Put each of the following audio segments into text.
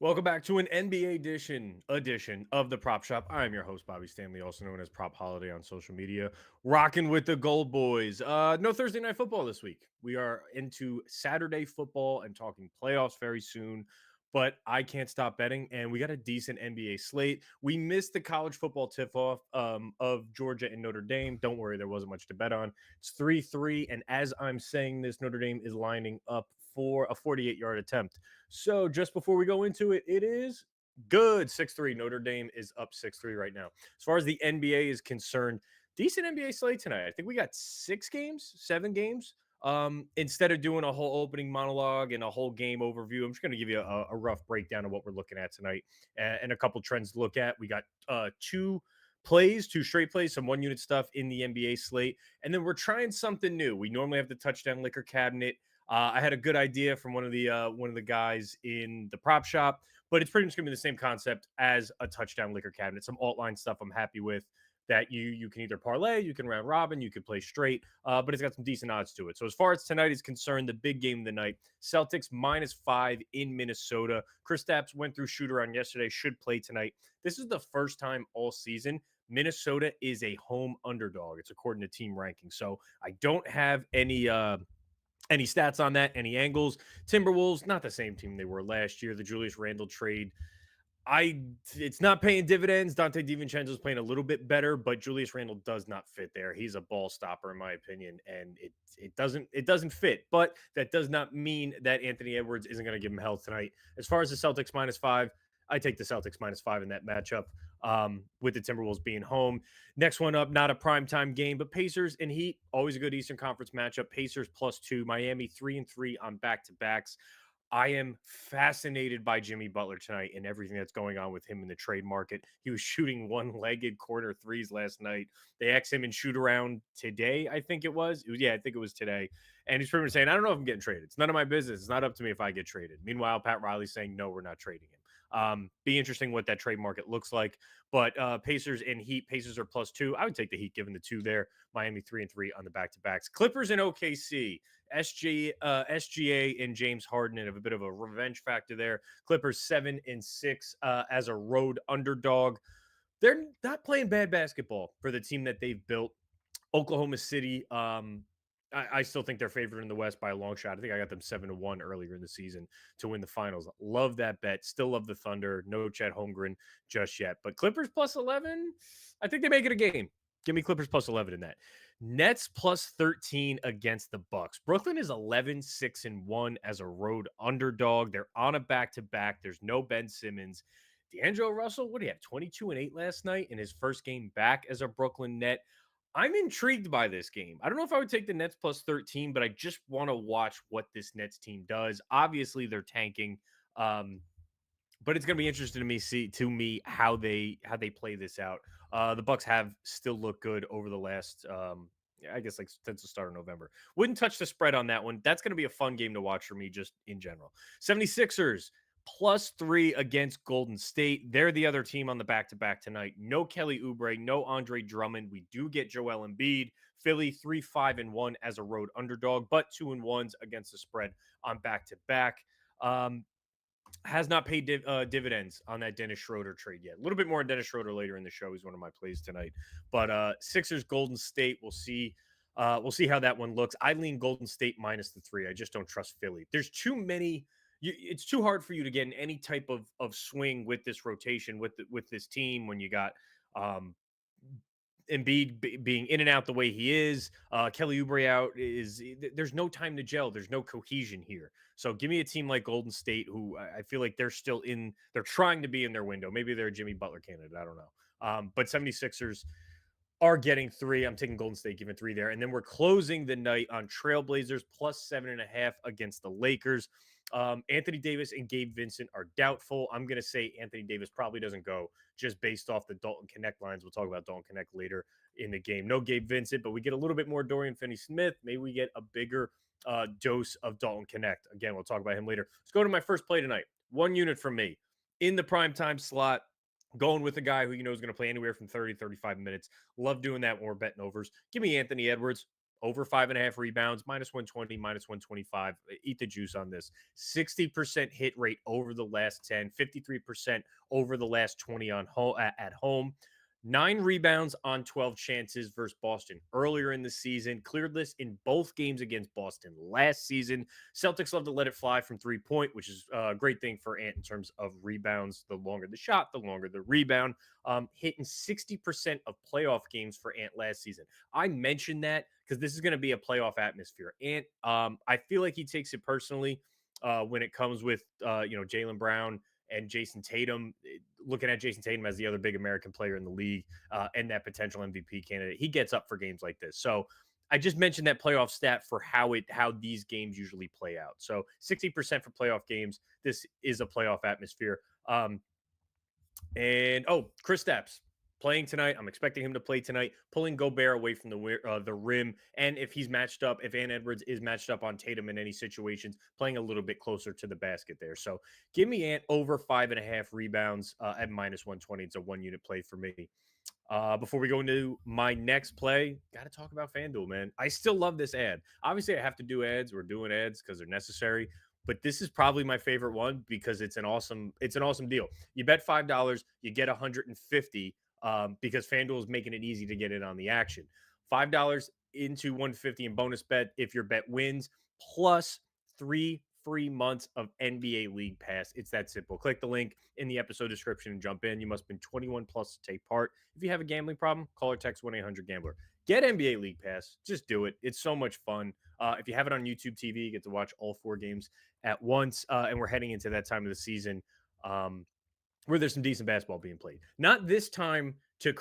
Welcome back to an NBA edition of the Prop Shop. I am your host, Bobby Stanley, also known as PropHolliday on social media, rocking with the Gold Boys. No Thursday night football this week. We are into Saturday football and talking playoffs very soon. But I can't stop betting, and we got a decent NBA slate. We missed the college football tip-off of Georgia and Notre Dame. Don't worry, there wasn't much to bet on. It's 3-3, and as I'm saying this, Notre Dame is lining up for a 48-yard attempt. So just before we go into it, it is good 6-3. Notre Dame is up 6-3 right now. As far as the NBA is concerned, decent NBA slate tonight. I think we got 7 games. Instead of doing a whole opening monologue and a whole game overview, I'm just going to give you a rough breakdown of what we're looking at tonight and a couple trends to look at. We got two straight plays, some one unit stuff in the NBA slate. And then we're trying something new. We normally have the touchdown liquor cabinet. I had a good idea from one of the guys in the prop shop, but it's pretty much going to be the same concept as a touchdown liquor cabinet. Some alt line stuff I'm happy with that you can either parlay, you can round robin, you can play straight, but it's got some decent odds to it. So as far as tonight is concerned, the big game of the night, Celtics -5 in Minnesota. Kristaps went through shoot around yesterday, should play tonight. This is the first time all season Minnesota is a home underdog. It's according to team ranking. So I don't have any stats on that, any angles. Timberwolves, not the same team they were last year. The Julius Randle trade, it's not paying dividends. Dante DiVincenzo is playing a little bit better, but Julius Randle does not fit there. He's a ball stopper in my opinion, and it doesn't fit. But that does not mean that Anthony Edwards isn't going to give him hell tonight. As far as the Celtics -5, I take the Celtics -5 in that matchup. With the Timberwolves being home. Next one up, not a primetime game, but Pacers and Heat, always a good Eastern Conference matchup. Pacers +2, Miami 3-3 on back to backs. I am fascinated by Jimmy Butler tonight and everything that's going on with him in the trade market. He was shooting one-legged corner threes last night. They asked him in shoot around today, I think it was. Yeah, I think it was today. And he's pretty much saying, I don't know if I'm getting traded. It's none of my business. It's not up to me if I get traded. Meanwhile, Pat Riley's saying, no, we're not trading him. Be interesting what that trade market looks like. But Pacers and Heat, Pacers are +2. I would take the Heat given the 2 there. Miami 3-3 on the back-to-backs. Clippers and OKC. SGA and James Harden have a bit of a revenge factor there. Clippers 7-6 as a road underdog. They're not playing bad basketball for the team that they've built. Oklahoma City, I still think they're favored in the West by a long shot. I think I got them 7-1 earlier in the season to win the finals. Love that bet. Still love the Thunder. No Chet Holmgren just yet. But Clippers +11, I think they make it a game. Give me Clippers +11 in that. Nets +13 against the Bucks. Brooklyn is 11-6-1 as a road underdog. They're on a back-to-back. There's no Ben Simmons. D'Angelo Russell, what do you have? 22-8 last night in his first game back as a Brooklyn Net. I'm intrigued by this game. I don't know if I would take the Nets +13, but I just want to watch what this Nets team does. Obviously, they're tanking, but it's going to be interesting to me how they play this out. The Bucks have still looked good over the last, I guess, like since the start of November. Wouldn't touch the spread on that one. That's going to be a fun game to watch for me, just in general. 76ers +3 against Golden State. They're the other team on the back-to-back tonight. No Kelly Oubre, no Andre Drummond. We do get Joel Embiid. Philly 3-5-1 as a road underdog, but 2-1s against the spread on back-to-back. Has not paid dividends on that Dennis Schroeder trade yet. A little bit more on Dennis Schroeder later in the show. He's one of my plays tonight. But Sixers Golden State, we'll see. We'll see how that one looks. I lean Golden State -3. I just don't trust Philly. There's too many. It's too hard for you to get in any type of swing with this rotation with this team when you got um, Embiid being in and out the way he is, Kelly Oubre out there's no time to gel. There's no cohesion here. So give me a team like Golden State, who I feel like they're trying to be in their window. Maybe they're a Jimmy Butler candidate. I don't know. But 76ers are getting 3. I'm taking Golden State, giving 3 there. And then we're closing the night on Trailblazers +7.5 against the Lakers. Anthony Davis and Gabe Vincent are doubtful. I'm going to say Anthony Davis probably doesn't go just based off the Dalton Connect lines. We'll talk about Dalton Connect later in the game. No Gabe Vincent, but we get a little bit more Dorian Finney-Smith. Maybe we get a bigger dose of Dalton Connect. Again, we'll talk about him later. Let's go to my first play tonight. 1 unit from me in the primetime slot. Going with a guy who you know is going to play anywhere from 30 to 35 minutes. Love doing that when we're betting overs. Give me Anthony Edwards. Over 5.5 rebounds, -120, -125. Eat the juice on this. 60% hit rate over the last 10, 53% over the last 20 on at home. 9 rebounds on 12 chances versus Boston earlier in the season. Cleared this in both games against Boston last season. Celtics love to let it fly from 3-point, which is a great thing for Ant in terms of rebounds. The longer the shot, the longer the rebound. Hitting 60% of playoff games for Ant last season. I mentioned that because this is going to be a playoff atmosphere. Ant, I feel like he takes it personally when it comes with, Jaylen Brown and Jason Tatum, looking at Jason Tatum as the other big American player in the league and that potential MVP candidate. He gets up for games like this. So I just mentioned that playoff stat for how these games usually play out. So 60% for playoff games. This is a playoff atmosphere. Chris Stapps playing tonight. I'm expecting him to play tonight, pulling Gobert away from the rim. And if he's matched up, if Ant Edwards is matched up on Tatum in any situations, playing a little bit closer to the basket there. So give me Ant over 5.5 rebounds at -120. It's a 1 unit play for me. Before we go into my next play, got to talk about FanDuel, man. I still love this ad. Obviously, I have to do ads. We're doing ads because they're necessary. But this is probably my favorite one because it's an awesome deal. You bet $5, you get 150 because FanDuel is making it easy to get in on the action. $5 into 150 in bonus bet if your bet wins, plus 3 free months of NBA League Pass. It's that simple. Click the link in the episode description and jump in. You must have been 21 plus to take part. If you have a gambling problem, call or text 1-800-GAMBLER. Get NBA League Pass. Just do it. It's so much fun. If you have it on YouTube TV, you get to watch all 4 games at once. And we're heading into that time of the season where there's some decent basketball being played. Not this time to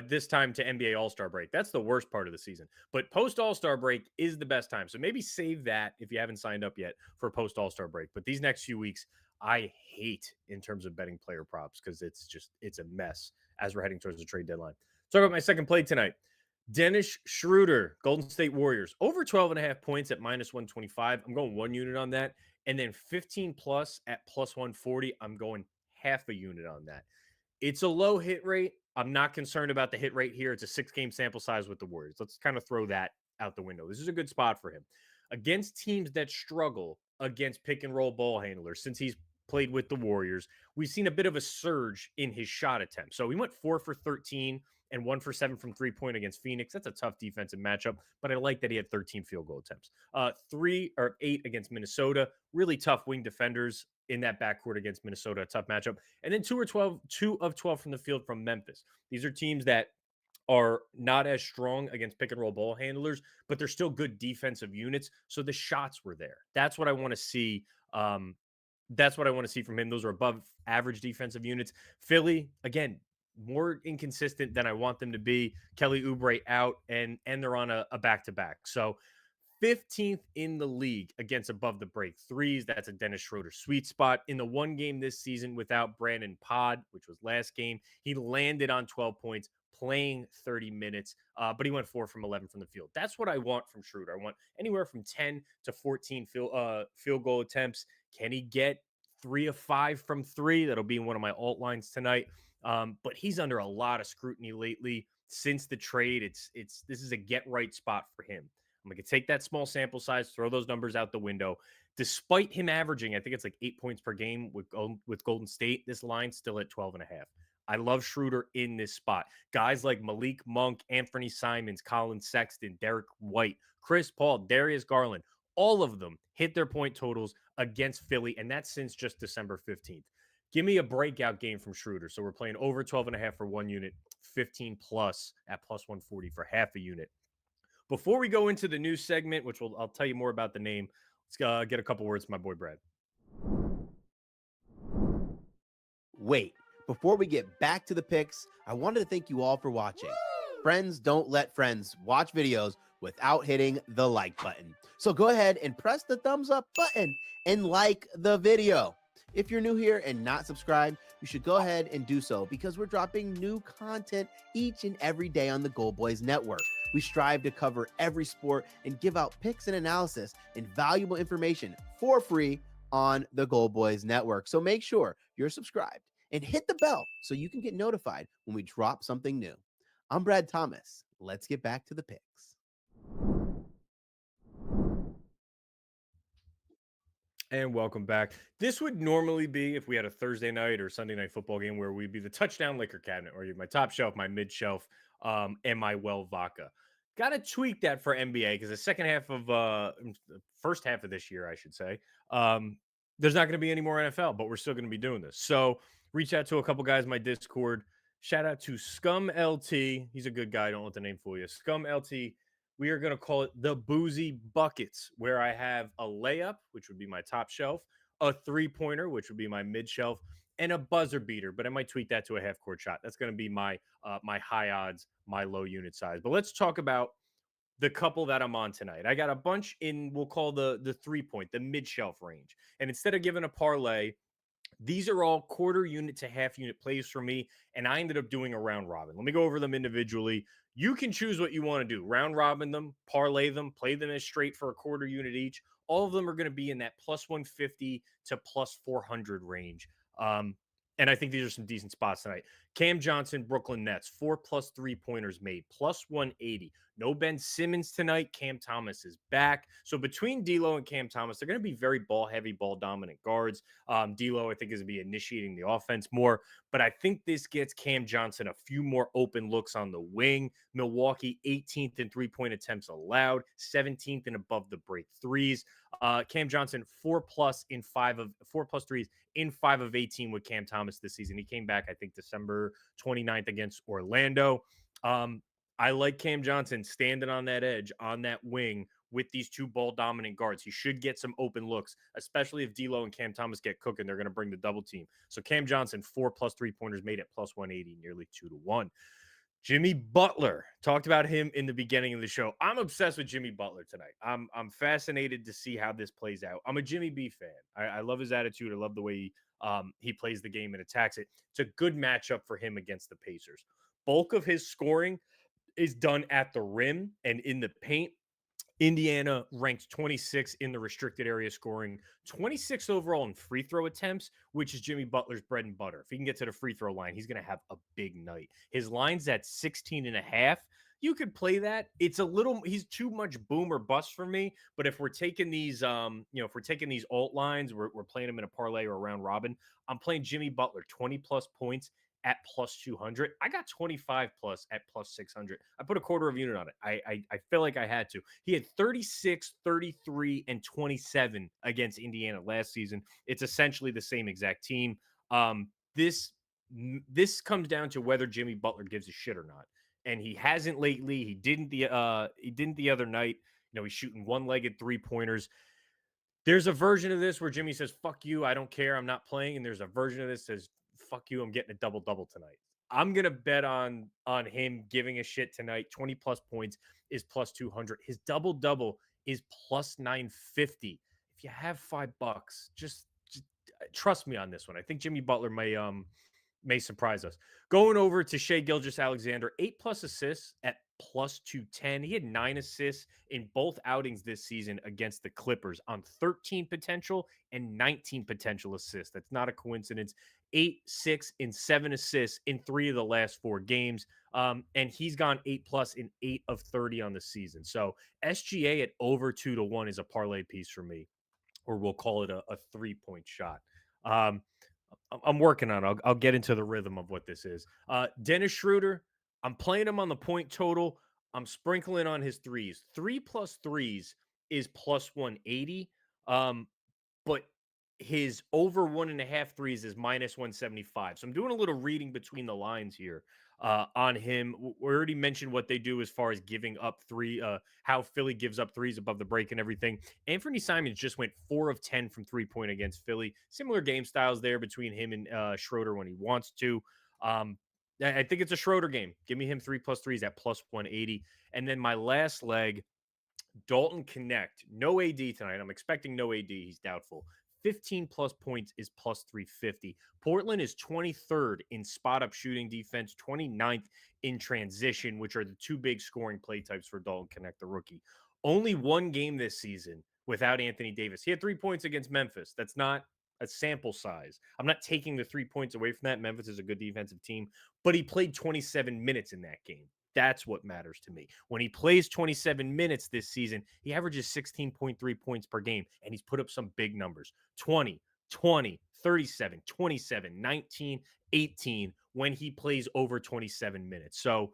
this time to NBA All-Star break. That's the worst part of the season. But post All-Star break is the best time. So maybe save that if you haven't signed up yet for post All-Star break. But these next few weeks, I hate in terms of betting player props because it's a mess as we're heading towards the trade deadline. Talk about my second play tonight. Dennis Schroeder, Golden State Warriors, over 12.5 points at -125. I'm going 1 unit on that. And then 15 plus at +140. I'm going half a unit on that. It's a low hit rate. I'm not concerned about the hit rate here. It's a 6-game sample size with the Warriors. Let's kind of throw that out the window. This is a good spot for him. Against teams that struggle against pick and roll ball handlers, since he's played with the Warriors, we've seen a bit of a surge in his shot attempts. So he went 4 for 13 and 1 for 7 from 3-point against Phoenix. That's a tough defensive matchup, but I like that he had 13 field goal attempts. 3 or 8 against Minnesota. Really tough wing defenders in that backcourt against Minnesota, a tough matchup. And then 2 of 12 from the field from Memphis. These are teams that are not as strong against pick and roll ball handlers, but they're still good defensive units. So the shots were there. That's what I want to see. That's what I want to see from him. Those are above average defensive units. Philly, again, more inconsistent than I want them to be. Kelly Oubre out, and they're on a back-to-back. So 15th in the league against above the break threes. That's a Dennis Schroeder sweet spot. In the 1 game this season without Brandon Pod, which was last game, he landed on 12 points, playing 30 minutes, but he went 4 from 11 from the field. That's what I want from Schroeder. I want anywhere from 10 to 14 field goal attempts. Can he get 3 of 5 from 3? That'll be in one of my alt lines tonight. But he's under a lot of scrutiny lately since the trade. This is a get right spot for him. I'm going to take that small sample size, throw those numbers out the window. Despite him averaging, I think it's like 8 points per game with Golden State, this line's still at 12.5. I love Schroeder in this spot. Guys like Malik Monk, Anthony Simons, Colin Sexton, Derek White, Chris Paul, Darius Garland, all of them hit their point totals against Philly, and that's since just December 15th. Give me a breakout game from Schroeder. So we're playing over 12.5 for 1 unit, 15 plus at +140 for half a unit. Before we go into the news segment, which I'll tell you more about the name, let's get a couple words from my boy Brad. Wait, before we get back to the picks, I wanted to thank you all for watching. Friends don't let friends watch videos without hitting the like button. So go ahead and press the thumbs up button and like the video. If you're new here and not subscribed, you should go ahead and do so because we're dropping new content each and every day on the GoldBoys Network. We strive to cover every sport and give out picks and analysis and valuable information for free on the GoldBoys Network. So make sure you're subscribed and hit the bell so you can get notified when we drop something new. I'm Brad Thomas. Let's get back to the picks. And welcome back. This would normally be if we had a Thursday night or Sunday night football game where we'd be the touchdown liquor cabinet, or you have my top shelf, my mid shelf, and my well vodka. Got to tweak that for NBA because the second half of the first half of this year, I should say, um, there's not going to be any more NFL, but we're still going to be doing this. So reach out to a couple guys in my Discord. Shout out to Scum LT. He's a good guy. Don't let the name fool you. Scum LT. We are going to call it the boozy buckets, where I have a layup, which would be my top shelf, a 3-pointer, which would be my mid shelf, and a buzzer beater. But I might tweak that to a half court shot. That's going to be my high odds, my low unit size. But let's talk about the couple that I'm on tonight. I got a bunch in, we'll call the 3-point, the mid shelf range. And instead of giving a parlay, these are all quarter unit to half unit plays for me, and I ended up doing a round robin. Let me go over them individually. You can choose what you want to do: round robin them, parlay them, play them as straight for a quarter unit each. All of them are going to be in that plus 150 to plus 400 range. Um, and I think these are some decent spots tonight. Cam Johnson, Brooklyn Nets, 4+ 3-pointers made, plus 180. No Ben Simmons tonight. Cam Thomas is back. So between D'Lo and Cam Thomas, they're going to be very ball heavy, ball dominant guards. D'Lo, I think, is going to be initiating the offense more, but I think this gets Cam Johnson a few more open looks on the wing. Milwaukee, 18th in 3-point attempts allowed, 17th in above the break threes. Cam Johnson, 4+ threes in 5 of 18 with Cam Thomas this season. He came back, I think, December 29th against Orlando. I like Cam Johnson standing on that edge, on that wing with these two ball dominant guards. He should get some open looks, especially if D'Lo and Cam Thomas get cooking. They're going to bring the double team. So Cam Johnson, 4+ 3-pointers made at plus 180, nearly 2-1. Jimmy Butler, talked about him in the beginning of the show. I'm obsessed with Jimmy Butler tonight. I'm fascinated to see how this plays out. I'm a Jimmy B fan. I love his attitude. I love the way he plays the game and attacks it. It's a good matchup for him against the Pacers. Bulk of his scoring is done at the rim and in the paint. Indiana ranked 26 in the restricted area scoring, 26 overall in free throw attempts, which is Jimmy Butler's bread and butter. If he can get to the free throw line, he's going to have a big night. His line's at 16 and a half. You could play that. It's a little, he's too much boom or bust for me. But if we're taking these, if we're taking these alt lines, we're playing them in a parlay or a round robin. I'm playing Jimmy Butler, 20+ points at plus 200. I got 25 plus at plus 600. I put a quarter of a unit on it. I feel like I had to. He had 36, 33, and 27 against Indiana last season. It's essentially the same exact team. This comes down to whether Jimmy Butler gives a shit or not. And he hasn't lately. He didn't the other night. He's shooting one-legged 3-pointers. There's a version of this where Jimmy says, "Fuck you, I don't care, I'm not playing." And there's a version of this that says, "Fuck you, I'm getting a double-double tonight." I'm gonna bet on him giving a shit tonight. 20+ points is plus 200. His double-double is plus 950. If you have $5, just trust me on this one. I think Jimmy Butler may surprise us. Going over to Shea Gilgeous-Alexander, 8+ assists at plus 210. He had 9 assists in both outings this season against the Clippers on 13 potential and 19 potential assists. That's not a coincidence. 8, 6, and 7 assists in 3 of the last 4 games. And he's gone 8+ in 8 of 30 on the season. So SGA at over 2-1 is a parlay piece for me, or we'll call it a 3-point shot. I'm working on it. I'll get into the rhythm of what this is. Dennis Schroeder, I'm playing him on the point total. I'm sprinkling on his threes. 3+ threes is plus 180. But his over 1.5 threes is minus 175. So I'm doing a little reading between the lines here on him. We already mentioned what they do as far as giving up how Philly gives up threes above the break and everything. Anthony Simons just went 4 of 10 from 3-point against Philly. Similar game styles there between him and Schroeder when he wants to. I think it's a Schroeder game. Give me him 3+ threes at plus 180. And then my last leg, Dalton Connect, no AD tonight. I'm expecting no AD. He's doubtful. 15+ points is plus 350. Portland is 23rd in spot up shooting defense, 29th in transition, which are the two big scoring play types for Dalton Connect, the rookie. Only one game this season without Anthony Davis. He had 3 points against Memphis. That's not a sample size. I'm not taking the 3 points away from that. Memphis is a good defensive team, but he played 27 minutes in that game. That's what matters to me. When he plays 27 minutes this season, he averages 16.3 points per game, and he's put up some big numbers: 20, 20, 37, 27, 19, 18 when he plays over 27 minutes. So,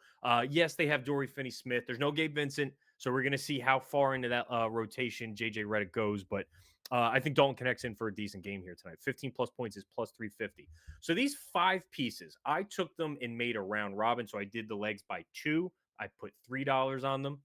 yes, they have Dory Finney-Smith. There's no Gabe Vincent, so we're going to see how far into that rotation JJ Redick goes. But I think Dalton connects in for a decent game here tonight. 15 plus points is plus 350. So these 5 pieces, I took them and made a round robin. So I did the legs by 2. I put $3 on them.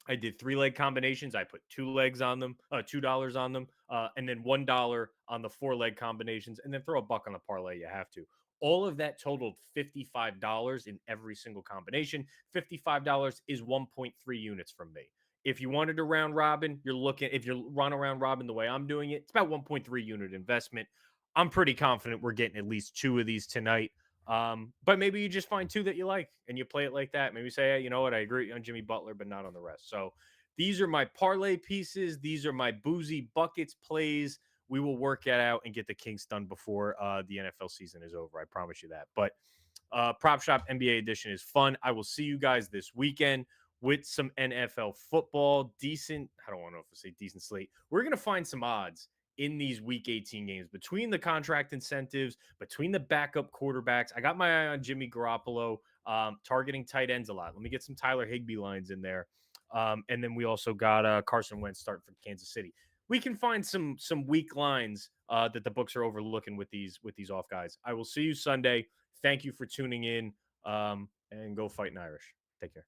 I did 3 leg combinations. I put 2 legs on them, $2 on them, and then $1 on the 4 leg combinations, and then throw a buck on the parlay. You have to. All of that totaled $55 in every single combination. $55 is 1.3 units from me. If you wanted to round robin, if you run around robin the way I'm doing it, it's about 1.3 unit investment. I'm pretty confident we're getting at least 2 of these tonight. But maybe you just find 2 that you like and you play it like that. Maybe say, hey, you know what, I agree on Jimmy Butler, but not on the rest. So these are my parlay pieces. These are my boozy buckets plays. We will work it out and get the Kings done before the NFL season is over. I promise you that. But Prop Shop NBA edition is fun. I will see you guys this weekend with some NFL football. Decent, I don't want to know if I say decent slate. We're going to find some odds in these week 18 games between the contract incentives, between the backup quarterbacks. I got my eye on Jimmy Garoppolo, targeting tight ends a lot. Let me get some Tyler Higbee lines in there. And then we also got Carson Wentz starting for Kansas City. We can find some weak lines that the books are overlooking with these off guys. I will see you Sunday. Thank you for tuning in, and go fighting Irish. Take care.